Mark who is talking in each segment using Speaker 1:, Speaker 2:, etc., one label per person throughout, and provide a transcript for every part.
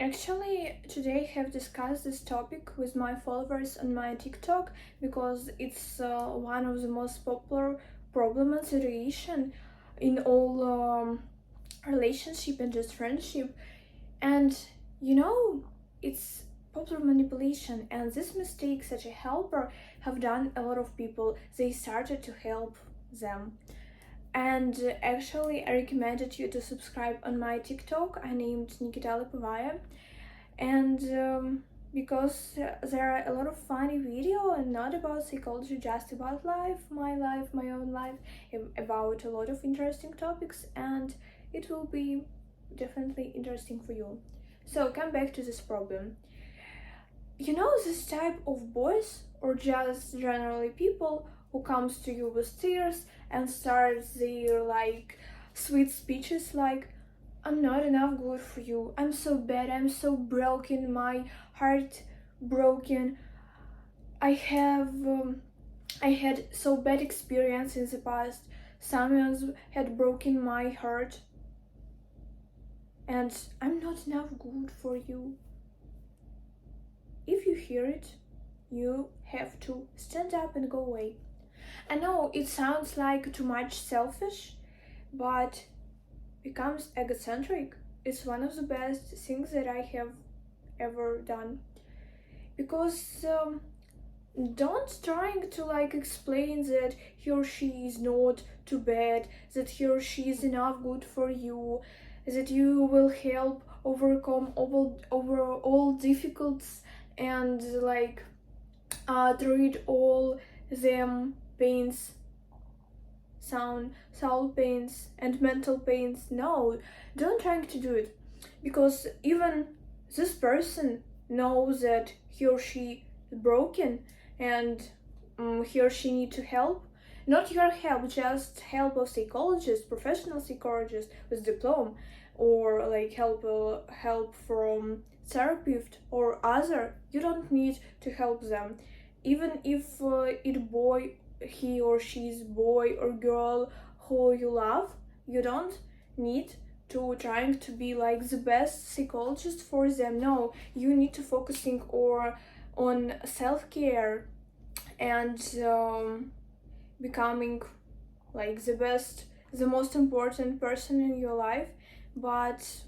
Speaker 1: Actually, today I have discussed this topic with my followers on my TikTok because it's one of the most popular problem and situation in all relationship and just friendship. And you know, it's popular manipulation, and this mistake such a helper have done a lot of people. They started to help them. And actually, I recommended you to subscribe on my TikTok. I named Nikita, and because there are a lot of funny video and not about psychology, just about life, my own life, about a lot of interesting topics, and it will be definitely interesting for you. So come back to this problem. You know this type of boys, or just generally people who comes to you with tears and starts their like sweet speeches like, I'm not enough good for you. I'm so bad. I'm so broken. My heart broken. I have I had so bad experience in the past. Someone had broken my heart, and I'm not enough good for you. If you hear it, you have to stand up and go away. I know it sounds like too much selfish, but becomes egocentric. It's one of the best things that I have ever done, because don't trying to like explain that he or she is not too bad, that he or she is enough good for you, that you will help overcome over all difficulties and like treat all them pains, soul pains and mental pains. No, don't try to do it, because even this person knows that he or she is broken, and he or she need to help. Not your help, just help of psychologist, professional psychologist with diploma, or like help from therapist or other. You don't need to help them, even if he or she's boy or girl who you love. You don't need to trying to be like the best psychologist for them. No, you need to focusing or on self-care and becoming like the best, the most important person in your life. But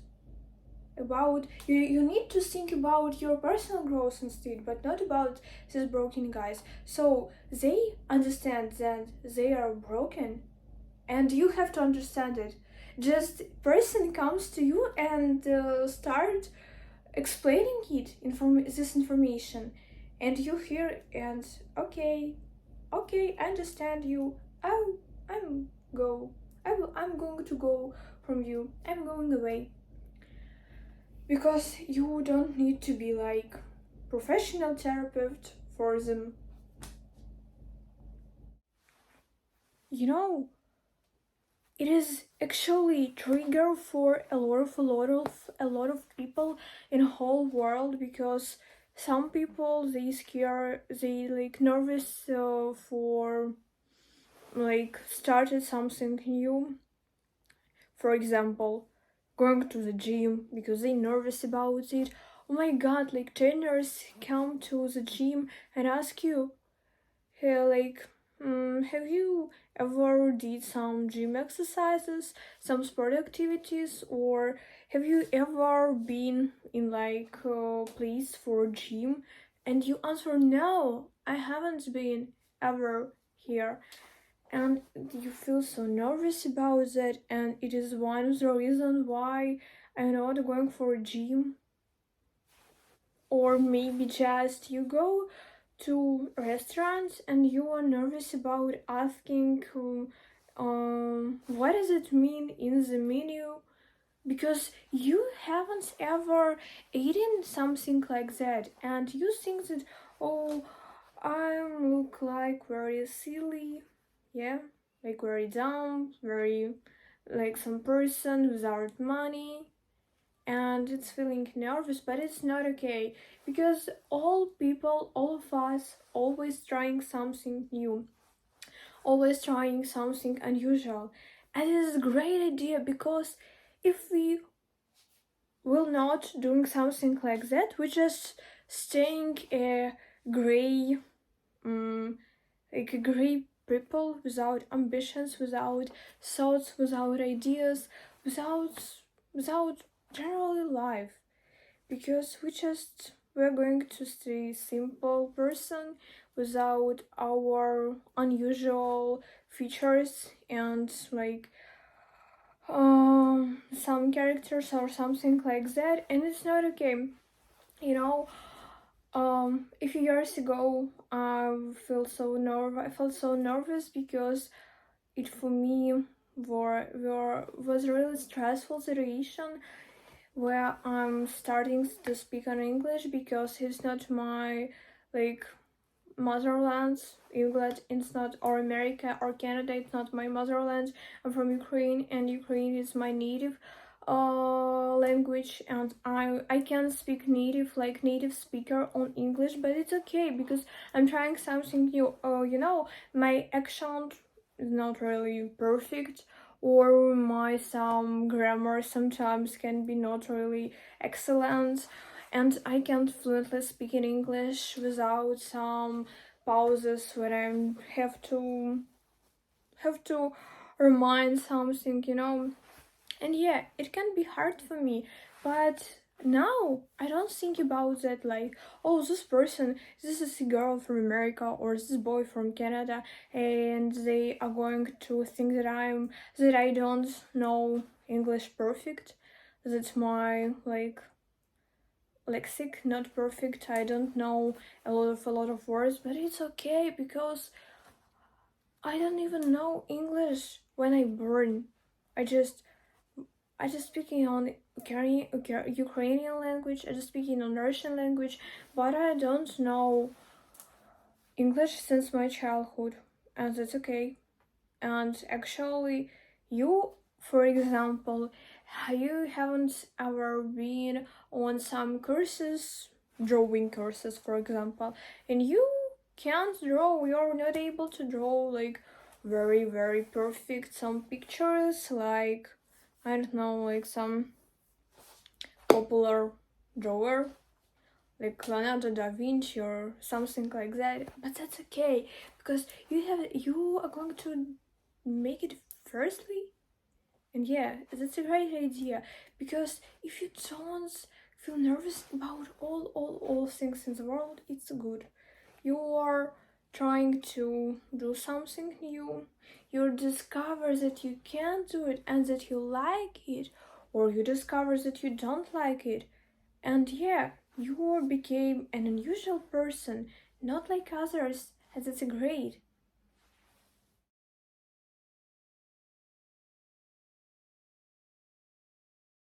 Speaker 1: about you need to think about your personal growth instead, but not about these broken guys. So they understand that they are broken, and you have to understand it. Just person comes to you and start explaining this information, and you hear and okay, I understand you. I'm go I'm going to go from you. I'm going away, because you don't need to be like professional therapist for them. You know, it is actually trigger for a lot of people in whole world, because some people they like nervous for like started something new. For example, going to the gym because they nervous about it. Oh my god, like trainers come to the gym and ask you, hey, like, have you ever did some gym exercises, some sport activities, or have you ever been in like a place for gym? And you answer, no, I haven't been ever here. And you feel so nervous about that, and it is one of the reasons why I'm not going for a gym. Or maybe just you go to restaurants and you are nervous about asking what does it mean in the menu, because you haven't ever eaten something like that, and you think that, oh, I look like very silly, yeah, like very dumb, very like some person without money, and it's feeling nervous. But it's not okay, because all people, all of us, always trying something new, always trying something unusual. And it is a great idea, because if we will not doing something like that. We just staying a gray, like a gray people without ambitions, without thoughts, without ideas, without without generally life, because we're going to stay simple person without our unusual features and like some characters or something like that, and it's not okay. You know, a few years ago I felt so nervous because it for me was a really stressful situation where I'm starting to speak on English because it's not my like motherland. England it's not, or America or Canada, it's not my motherland. I'm from Ukraine, and Ukraine is my native language, and I can speak native speaker on English, but it's okay because I'm trying something new. My accent is not really perfect, or my some grammar sometimes can be not really excellent, and I can't fluently speak in English without some pauses when I have to remind something. And yeah, it can be hard for me, but now I don't think about that like, oh, this is a girl from America or this boy from Canada, and they are going to think that I don't know English perfect. That's my like lexic not perfect. I don't know a lot of words, but it's okay because I don't even know English when I born. I just I just speaking on Ukrainian language. I just speaking on Russian language, but I don't know English since my childhood, and that's okay. And actually, you, for example, you haven't ever been on some courses, drawing courses, for example, and you can't draw. You're not able to draw like very very perfect some pictures, like I don't know, like some popular drawer like Leonardo da Vinci or something like that. But that's okay because you are going to make it firstly. And yeah, that's a great idea because if you don't feel nervous about all things in the world, it's good. You are trying to do something new. You discover that you can do it and that you like it, or you discover that you don't like it. And yeah, you became an unusual person, not like others, and that's great.